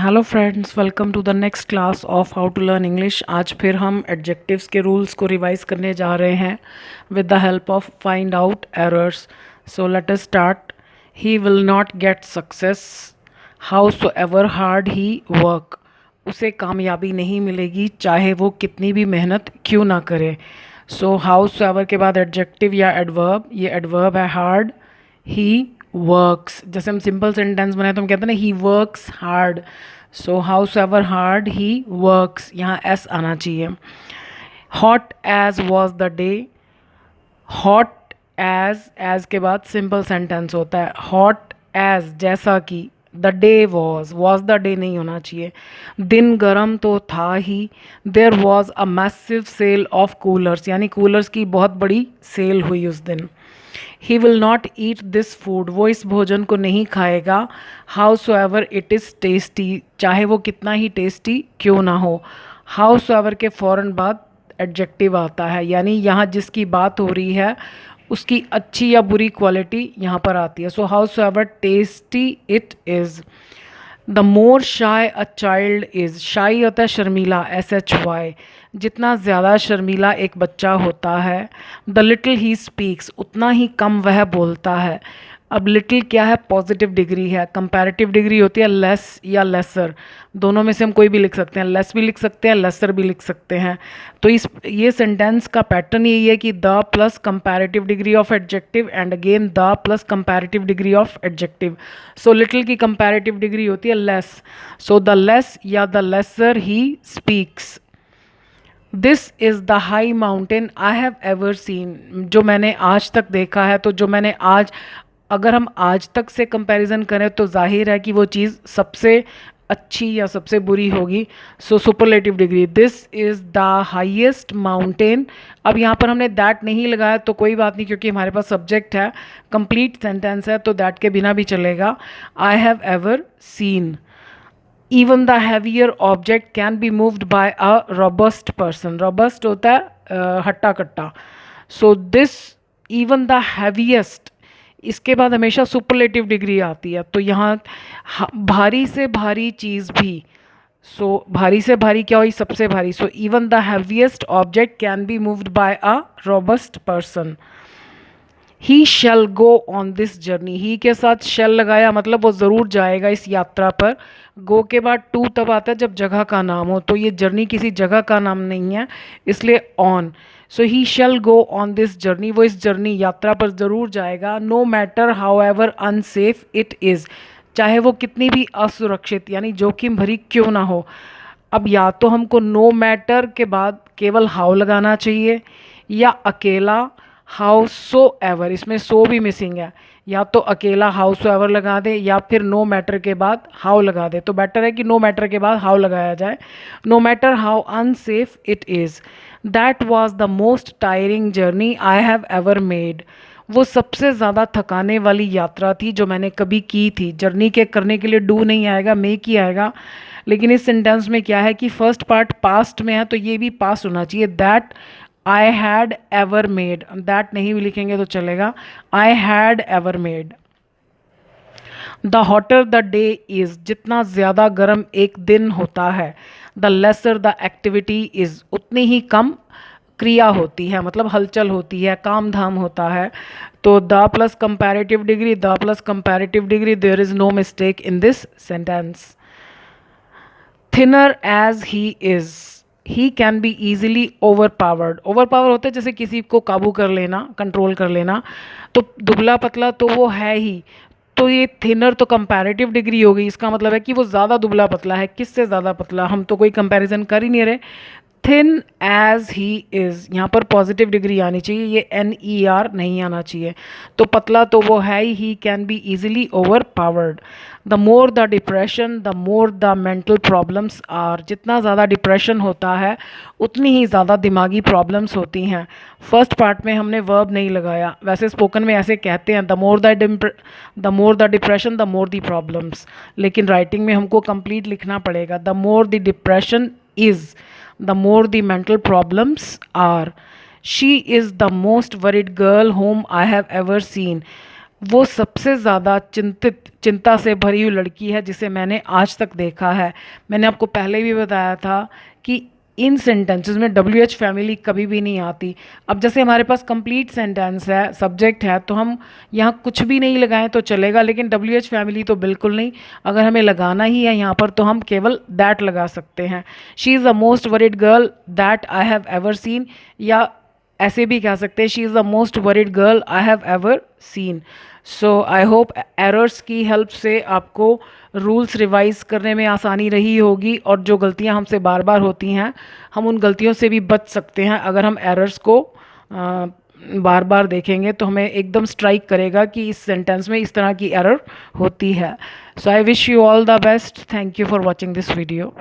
Hello friends, welcome to the next class of how to learn English. आज फिर हम adjectives के rules को रिवाइज करने जा रहे हैं with the help of find out errors. So let us start. He will not get success how ever hard he work. उसे कामयाबी नहीं मिलेगी चाहे वो कितनी भी मेहनत क्यों ना करे। सो हाउ एवर के बाद एडजेक्टिव या एडवर्ब, ये एडवर्ब है हार्ड। ही वर्क्स, जैसे हम सिंपल सेंटेंस बनाए तो हम कहते हैं ना he works hard. So howsoever hard he works, यहाँ एस आना चाहिए। Hot as was the day. Hot as के बाद सिंपल सेंटेंस होता है। हॉट एज जैसा कि, the day was the day नहीं होना चाहिए। दिन गर्म तो था ही। There was a massive sale of coolers, यानी कूलर्स की बहुत बड़ी सेल हुई उस दिन। He will not eat this food, वो इस भोजन को नहीं खाएगा। However it is tasty, चाहे वो कितना ही टेस्टी क्यों ना हो। हाउ एवर के फ़ौरन बाद एडजेक्टिव आता है, यानी यहाँ जिसकी बात हो रही है उसकी अच्छी या बुरी क्वालिटी यहाँ पर आती है। So how ever tasty it is. The more shy a child is, शाई होता है शर्मीला, SHY। जितना ज़्यादा शर्मीला एक बच्चा होता है, द लिटिल ही स्पीक्स, उतना ही कम वह बोलता है। अब लिटिल क्या है, पॉजिटिव डिग्री है। कंपैरेटिव डिग्री होती है लेस या लेसर, दोनों में से हम कोई भी लिख सकते हैं। लेस भी लिख सकते हैं, लेसर भी लिख सकते हैं। तो ये सेंटेंस का पैटर्न यही है कि the plus comparative degree of adjective and again the plus comparative degree of adjective. So little की कंपैरेटिव डिग्री होती है लेस। सो द लेस या the lesser he speaks. This is the high mountain I have ever seen, जो मैंने आज तक देखा है। तो जो मैंने आज, अगर हम आज तक से कंपैरिजन करें तो जाहिर है कि वो चीज़ सबसे अच्छी या सबसे बुरी होगी। So superlative degree, this is the highest mountain. अब यहाँ पर हमने दैट नहीं लगाया तो कोई बात नहीं, क्योंकि हमारे पास सब्जेक्ट है, कंप्लीट सेंटेंस है, तो दैट के बिना भी चलेगा। आई have ever scene. Even the heavier object can be moved by a robust person. Robust होता है हट्टा कट्टा। So this even the heaviest, इसके बाद हमेशा सुपरलेटिव डिग्री आती है। तो यहाँ भारी से भारी चीज़ भी, सो भारी से भारी क्या हुई, सबसे भारी। So even the heaviest object can be moved by a robust person. He shall go on this journey, he के साथ शैल लगाया मतलब वो ज़रूर जाएगा इस यात्रा पर। गो के बाद टू तब आता है जब जगह का नाम हो, तो ये जर्नी किसी जगह का नाम नहीं है, इसलिए on. So he shall go on this journey, वो इस जर्नी यात्रा पर ज़रूर जाएगा। No matter however unsafe it is, चाहे वो कितनी भी असुरक्षित यानी जोखिम भरी क्यों ना हो। अब या तो हमको नो मैटर के बाद केवल हाउ लगाना चाहिए, या अकेला हाउ सो एवर, इसमें सो भी मिसिंग है। या तो अकेला हाउ सो एवर लगा दे, या फिर नो मैटर के बाद हाउ लगा दे। तो बेटर है कि नो मैटर के बाद हाउ लगाया जाए। No matter how unsafe it is, that was the most tiring journey I have ever made. वो सबसे ज़्यादा थकाने वाली यात्रा थी जो मैंने कभी की थी। जर्नी के करने के लिए डू नहीं आएगा, मेक ही आएगा। लेकिन इस सेंटेंस में क्या है कि फर्स्ट पार्ट पास्ट में है, तो ये भी पास्ट होना चाहिए। That I had ever made, that नहीं भी लिखेंगे तो चलेगा। I had ever made. The hotter the day is, जितना ज़्यादा गर्म एक दिन होता है, the lesser the activity is, उतनी ही कम क्रिया होती है, मतलब हलचल होती है, काम धाम होता है। तो the plus comparative degree, the plus comparative degree, there is no mistake in this sentence. Thinner as he is, he can be easily overpowered. Overpower होता है जैसे किसी को काबू कर लेना, कंट्रोल कर लेना। तो दुबला पतला तो वो है ही, तो ये थिनर तो कंपैरेटिव डिग्री हो गई, इसका मतलब है कि वो ज़्यादा दुबला पतला है। किससे ज़्यादा पतला, हम तो कोई कंपैरिजन कर ही नहीं रहे। थिन एज ही इज़, यहाँ पर पॉजिटिव डिग्री आनी चाहिए, ये NER नहीं आना चाहिए। तो पतला तो वो है he can be easily overpowered. The more the depression the more the mental problems are, जितना ज़्यादा डिप्रेशन होता है उतनी ही ज़्यादा दिमागी प्रॉब्लम्स होती हैं। फर्स्ट पार्ट में हमने वर्ब नहीं लगाया, वैसे स्पोकन में ऐसे कहते हैं the more the depression the more the problems, लेकिन राइटिंग में हमको कंप्लीट लिखना पड़ेगा। The more the depression is, the more the mental problems are. She is the most worried girl whom I have ever seen. वो सबसे ज़्यादा चिंता से भरी हुई लड़की है जिसे मैंने आज तक देखा है। मैंने आपको पहले भी बताया था कि इन सेंटेंसेस में डब्ल्यू एच फैमिली कभी भी नहीं आती। अब जैसे हमारे पास कंप्लीट सेंटेंस है, सब्जेक्ट है, तो हम यहाँ कुछ भी नहीं लगाएं तो चलेगा, लेकिन डब्ल्यू एच फैमिली तो बिल्कुल नहीं। अगर हमें लगाना ही है यहाँ पर तो हम केवल दैट लगा सकते हैं। She is the most worried girl that I have ever scene, या ऐसे भी कह सकते हैं she is the most worried girl I have ever scene. So I hope errors की हेल्प से आपको रूल्स रिवाइज करने में आसानी रही होगी, और जो गलतियां हमसे बार बार होती हैं हम उन गलतियों से भी बच सकते हैं। अगर हम एरर्स को बार बार देखेंगे तो हमें एकदम स्ट्राइक करेगा कि इस सेंटेंस में इस तरह की एरर होती है। So I wish you all the best. Thank you for watching this video.